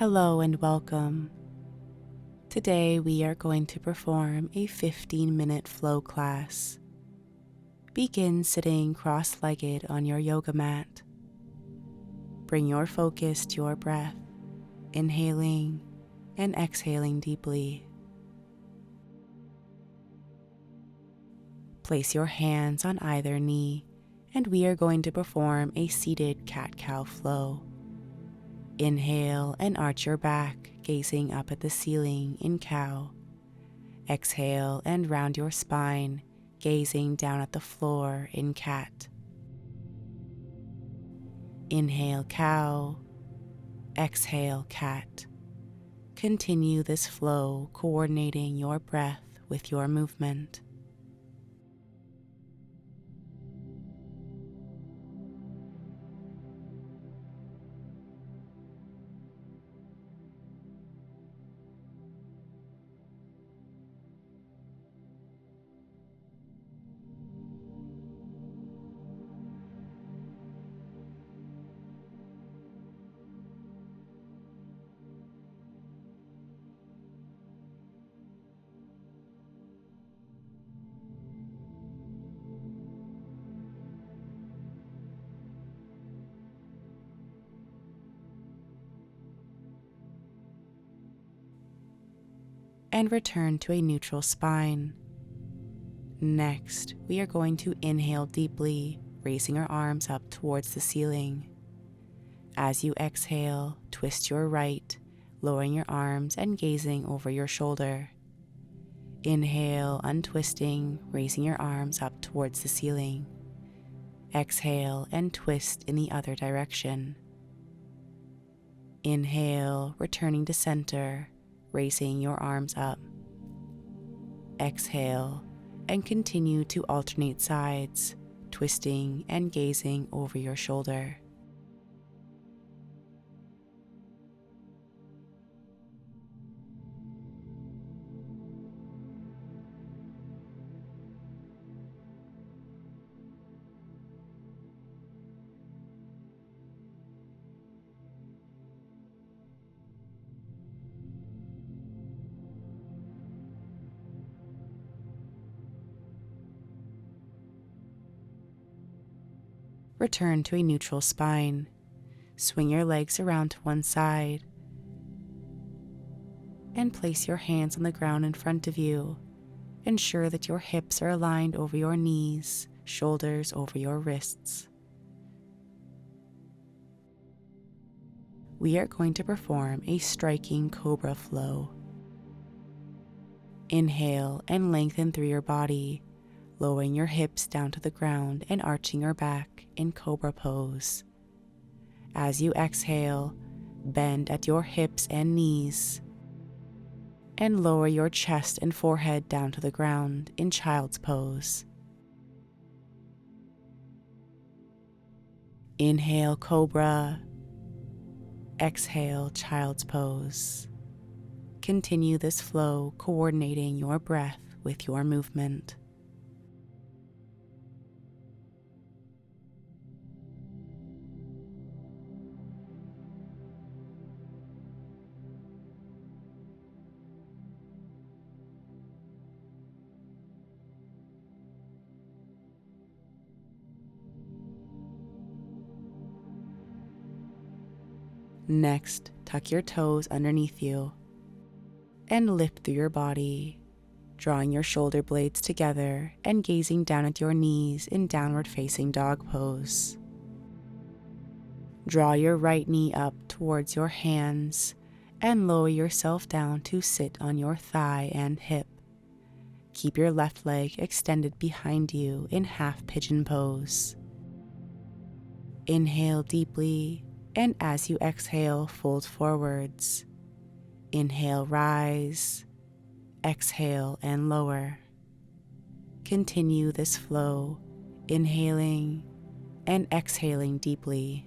Hello and welcome. Today we are going to perform a 15-minute flow class. Begin sitting cross-legged on your yoga mat. Bring your focus to your breath, inhaling and exhaling deeply. Place your hands on either knee, and we are going to perform a seated cat-cow flow. Inhale and arch your back, gazing up at the ceiling in cow. Exhale and round your spine, gazing down at the floor in cat. Inhale cow, exhale cat. Continue this flow, coordinating your breath with your movement. And return to a neutral spine. Next, we are going to inhale deeply, raising our arms up towards the ceiling. As you exhale, twist your right, lowering your arms and gazing over your shoulder. Inhale, untwisting, raising your arms up towards the ceiling. Exhale and twist in the other direction. Inhale, returning to center, raising your arms up. Exhale and continue to alternate sides, twisting and gazing over your shoulder. Return to a neutral spine. Swing your legs around to one side and place your hands on the ground in front of you. Ensure that your hips are aligned over your knees, shoulders over your wrists. We are going to perform a striking cobra flow. Inhale and lengthen through your body, lowering your hips down to the ground and arching your back in cobra pose. As you exhale, bend at your hips and knees, and lower your chest and forehead down to the ground in child's pose. Inhale cobra, exhale child's pose. Continue this flow, coordinating your breath with your movement. Next, tuck your toes underneath you and lift through your body, drawing your shoulder blades together and gazing down at your knees in downward facing dog pose. Draw your right knee up towards your hands and lower yourself down to sit on your thigh and hip. Keep your left leg extended behind you in half pigeon pose. Inhale deeply, and as you exhale, fold forwards. Inhale, rise. Exhale and lower. Continue this flow, inhaling and exhaling deeply.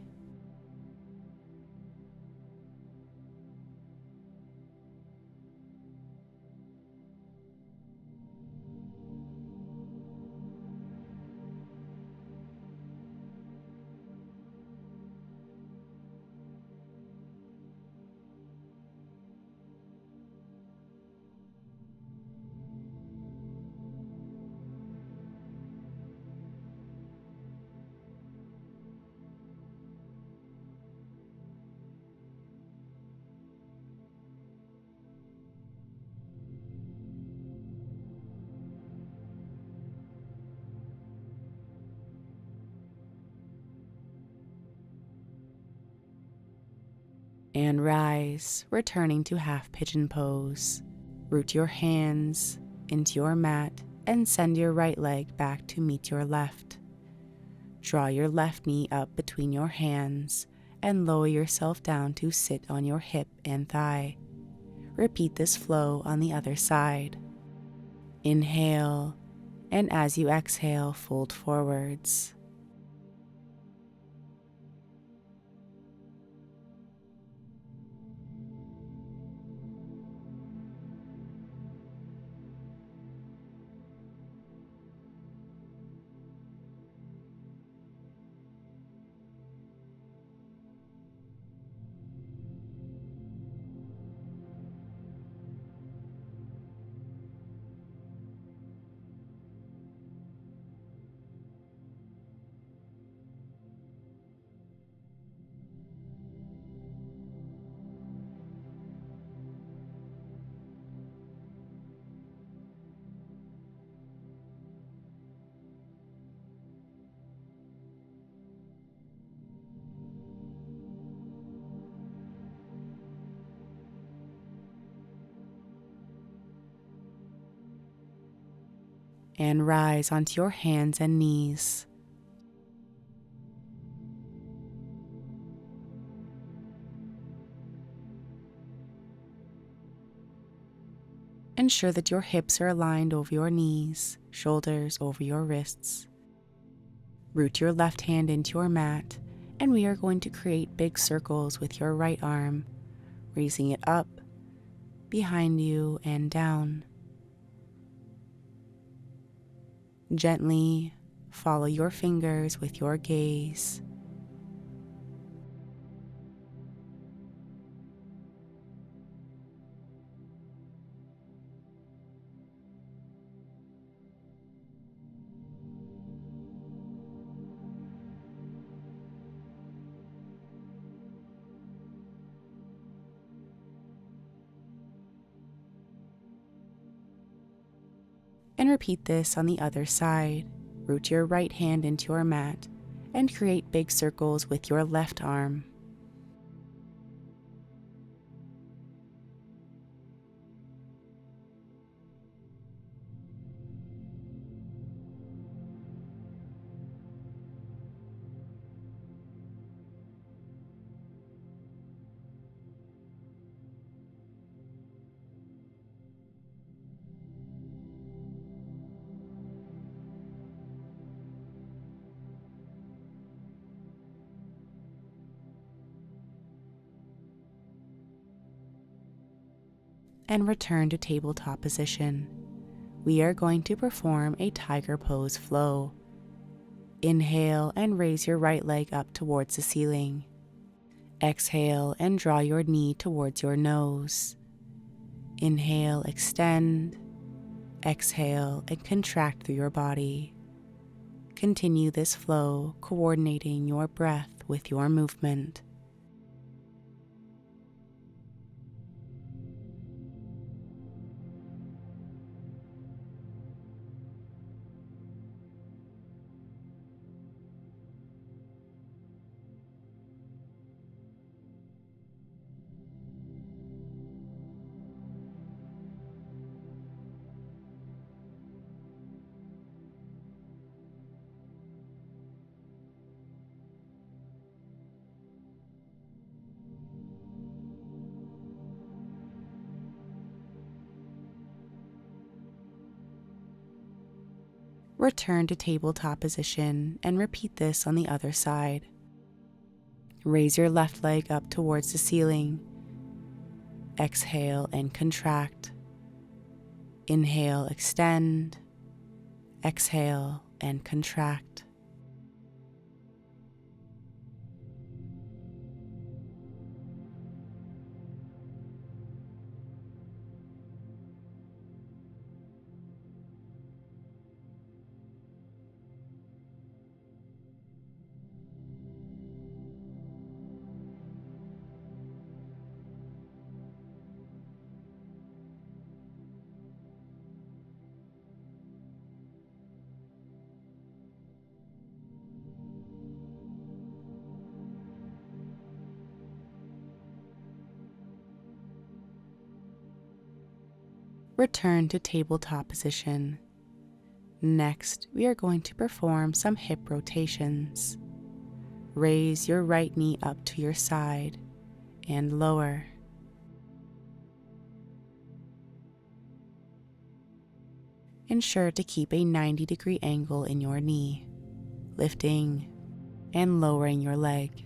And rise, returning to half pigeon pose. Root your hands into your mat and send your right leg back to meet your left. Draw your left knee up between your hands and lower yourself down to sit on your hip and thigh. Repeat this flow on the other side. Inhale, and as you exhale, fold forwards. And rise onto your hands and knees. Ensure that your hips are aligned over your knees, shoulders over your wrists. Root your left hand into your mat, and we are going to create big circles with your right arm, raising it up, behind you, and down. Gently follow your fingers with your gaze. And repeat this on the other side. Root your right hand into your mat and create big circles with your left arm. And return to tabletop position. We are going to perform a tiger pose flow. Inhale and raise your right leg up towards the ceiling. Exhale and draw your knee towards your nose. Inhale, extend. Exhale and contract through your body. Continue this flow, coordinating your breath with your movement. Return to tabletop position and repeat this on the other side. Raise your left leg up towards the ceiling. Exhale and contract. Inhale, extend. Exhale and contract. return to tabletop position. Next, we are going to perform some hip rotations. Raise your right knee up to your side and lower. Ensure to keep a 90-degree angle in your knee, lifting and lowering your leg.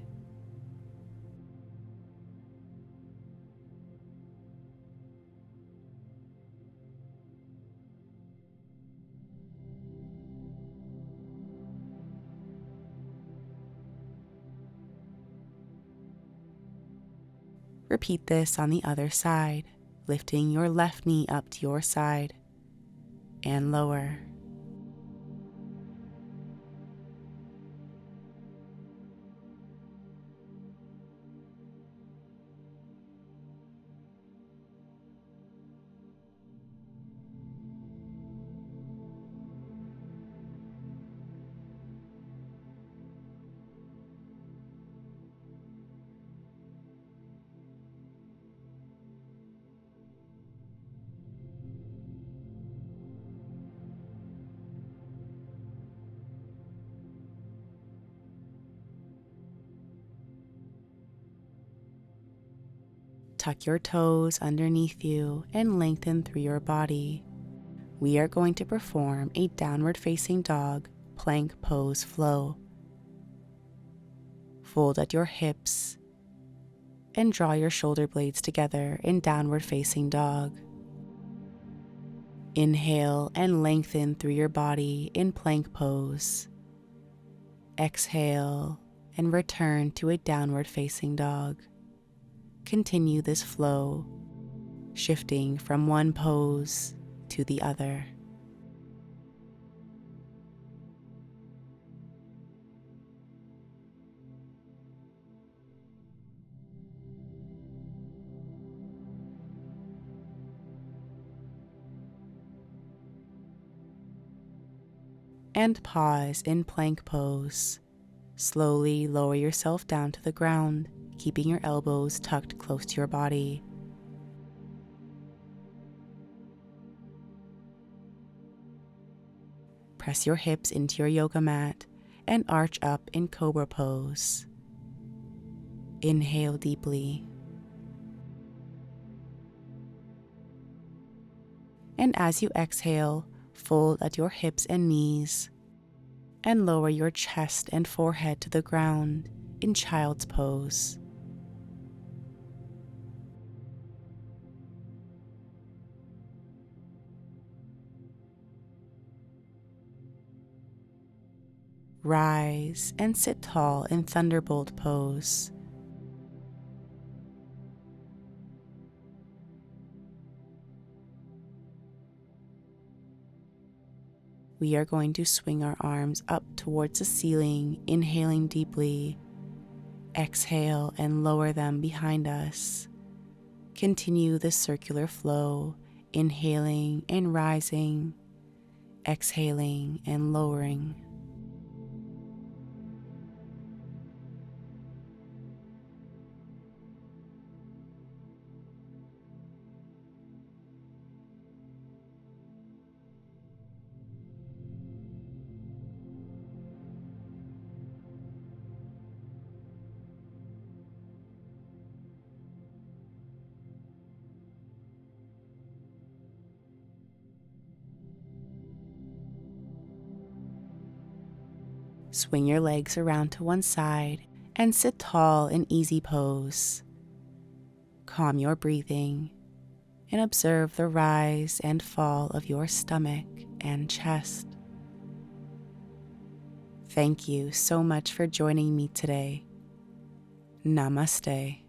Repeat this on the other side, lifting your left knee up to your side and lower. Tuck your toes underneath you and lengthen through your body. We are going to perform a downward facing dog plank pose flow. Fold at your hips and draw your shoulder blades together in downward facing dog. Inhale and lengthen through your body in plank pose. Exhale and return to a downward facing dog. Continue this flow, shifting from one pose to the other. And pause in plank pose. Slowly lower yourself down to the ground, keeping your elbows tucked close to your body. Press your hips into your yoga mat and arch up in cobra pose. Inhale deeply. And as you exhale, fold at your hips and knees and lower your chest and forehead to the ground in child's pose. Rise and sit tall in thunderbolt pose. We are going to swing our arms up towards the ceiling, inhaling deeply. Exhale and lower them behind us. Continue the circular flow, inhaling and rising, exhaling and lowering. Swing your legs around to one side and sit tall in easy pose. Calm your breathing and observe the rise and fall of your stomach and chest. Thank you so much for joining me today. Namaste.